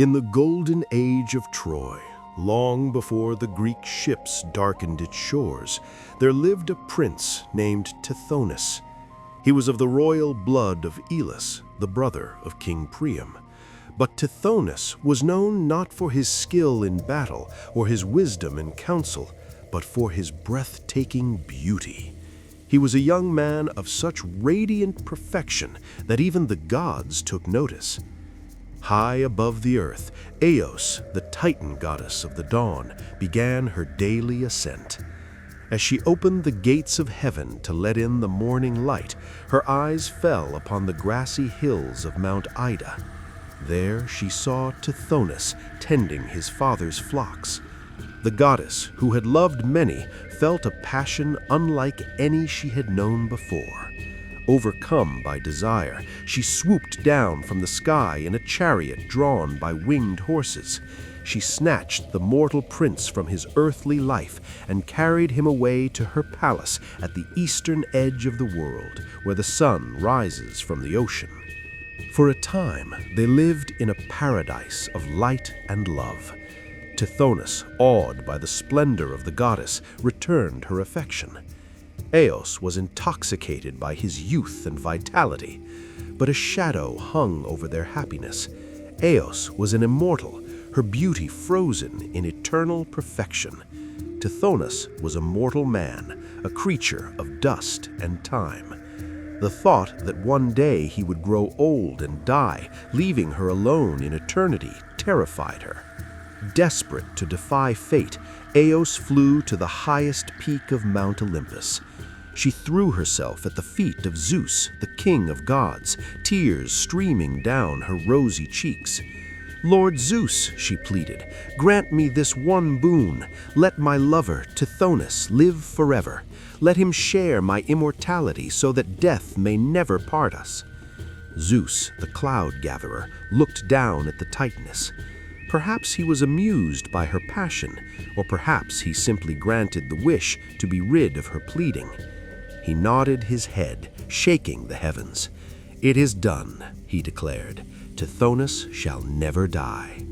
In the golden age of Troy, long before the Greek ships darkened its shores, there lived a prince named Tithonus. He was of the royal blood of Elis, the brother of King Priam. But Tithonus was known not for his skill in battle or his wisdom in counsel, but for his breathtaking beauty. He was a young man of such radiant perfection that even the gods took notice. High above the earth, Eos, the Titan goddess of the dawn, began her daily ascent. As she opened the gates of heaven to let in the morning light, her eyes fell upon the grassy hills of Mount Ida. There she saw Tithonus tending his father's flocks. The goddess, who had loved many, felt a passion unlike any she had known before. Overcome by desire, she swooped down from the sky in a chariot drawn by winged horses. She snatched the mortal prince from his earthly life and carried him away to her palace at the eastern edge of the world, where the sun rises from the ocean. For a time, they lived in a paradise of light and love. Tithonus, awed by the splendor of the goddess, returned her affection. Eos was intoxicated by his youth and vitality, but a shadow hung over their happiness. Eos was an immortal, her beauty frozen in eternal perfection. Tithonus was a mortal man, a creature of dust and time. The thought that one day he would grow old and die, leaving her alone in eternity, terrified her. Desperate to defy fate, Eos flew to the highest peak of Mount Olympus. She threw herself at the feet of Zeus, the king of gods, tears streaming down her rosy cheeks. "Lord Zeus," she pleaded, "grant me this one boon. Let my lover, Tithonus, live forever. Let him share my immortality so that death may never part us." Zeus, the cloud-gatherer, looked down at the Titaness. Perhaps he was amused by her passion, or perhaps he simply granted the wish to be rid of her pleading. He nodded his head, shaking the heavens. "It is done," he declared. "Tithonus shall never die."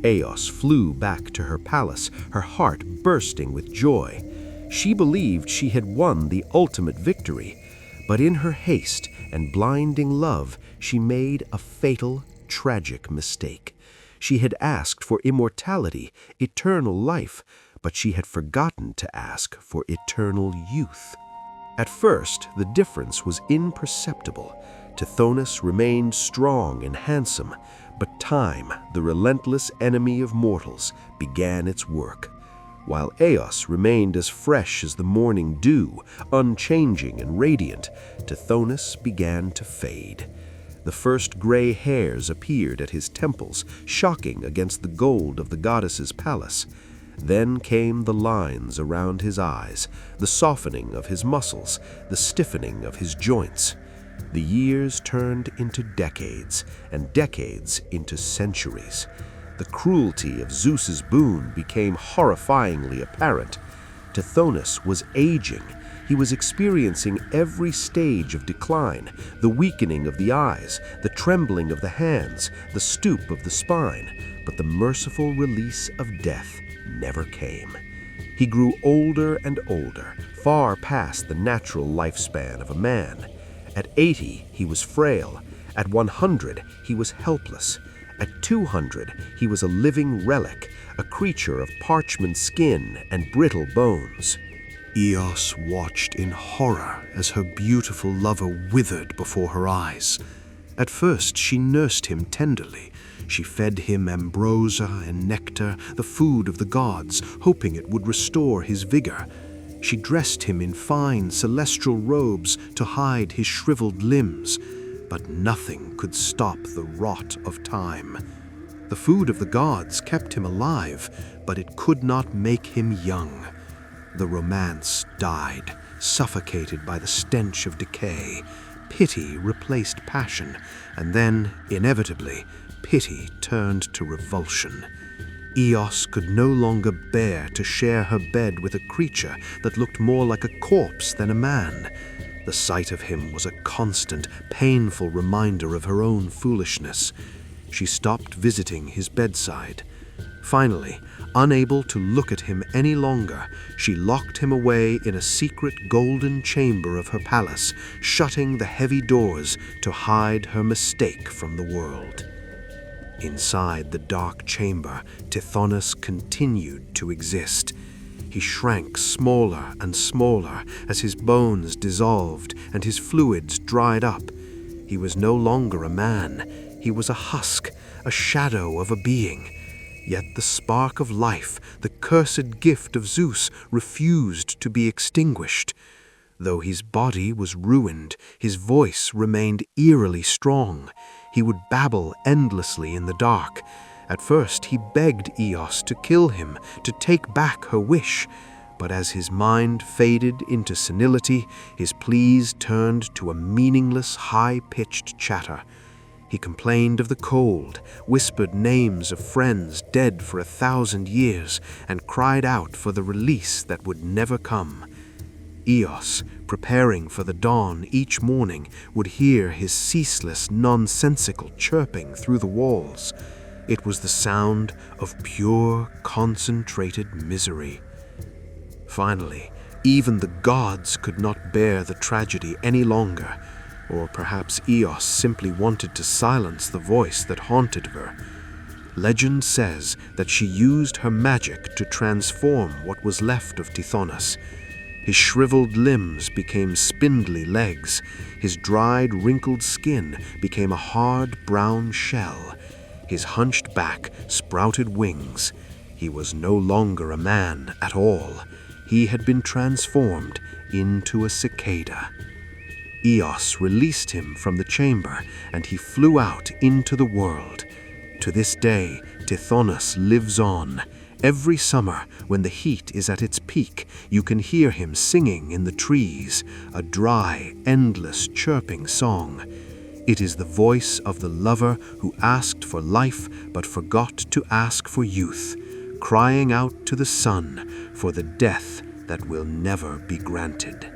Eos flew back to her palace, her heart bursting with joy. She believed she had won the ultimate victory, but in her haste and blinding love, she made a fatal, tragic mistake. She had asked for immortality, eternal life, but she had forgotten to ask for eternal youth. At first, the difference was imperceptible. Tithonus remained strong and handsome, but time, the relentless enemy of mortals, began its work. While Eos remained as fresh as the morning dew, unchanging and radiant, Tithonus began to fade. The first gray hairs appeared at his temples, shocking against the gold of the goddess's palace. Then came the lines around his eyes, the softening of his muscles, the stiffening of his joints. The years turned into decades, and decades into centuries. The cruelty of Zeus's boon became horrifyingly apparent. Tithonus was aging. He was experiencing every stage of decline, the weakening of the eyes, the trembling of the hands, the stoop of the spine, but the merciful release of death never came. He grew older and older, far past the natural lifespan of a man. At 80, he was frail. At 100, he was helpless. At 200, he was a living relic, a creature of parchment skin and brittle bones. Eos watched in horror as her beautiful lover withered before her eyes. At first, she nursed him tenderly. She fed him ambrosia and nectar, the food of the gods, hoping it would restore his vigor. She dressed him in fine celestial robes to hide his shriveled limbs, but nothing could stop the rot of time. The food of the gods kept him alive, but it could not make him young. The romance died, suffocated by the stench of decay. Pity replaced passion, and then, inevitably, pity turned to revulsion. Eos could no longer bear to share her bed with a creature that looked more like a corpse than a man. The sight of him was a constant, painful reminder of her own foolishness. she stopped visiting his bedside. Finally, unable to look at him any longer, she locked him away in a secret golden chamber of her palace, shutting the heavy doors to hide her mistake from the world. Inside the dark chamber, Tithonus continued to exist. He shrank smaller and smaller as his bones dissolved and his fluids dried up. He was no longer a man. He was a husk, a shadow of a being. Yet the spark of life, the cursed gift of Zeus, refused to be extinguished. Though his body was ruined, his voice remained eerily strong. He would babble endlessly in the dark. At first he begged Eos to kill him, to take back her wish. But as his mind faded into senility, his pleas turned to a meaningless, high-pitched chatter. He complained of the cold, whispered names of friends dead for 1,000 years, and cried out for the release that would never come. Eos, preparing for the dawn each morning, would hear his ceaseless, nonsensical chirping through the walls. It was the sound of pure, concentrated misery. Finally, even the gods could not bear the tragedy any longer. Or perhaps Eos simply wanted to silence the voice that haunted her. Legend says that she used her magic to transform what was left of Tithonus. His shriveled limbs became spindly legs. His dried, wrinkled skin became a hard brown shell. His hunched back sprouted wings. He was no longer a man at all. He had been transformed into a cicada. Eos released him from the chamber, and he flew out into the world. To this day, Tithonus lives on. Every summer, when the heat is at its peak, you can hear him singing in the trees, a dry, endless, chirping song. It is the voice of the lover who asked for life but forgot to ask for youth, crying out to the sun for the death that will never be granted.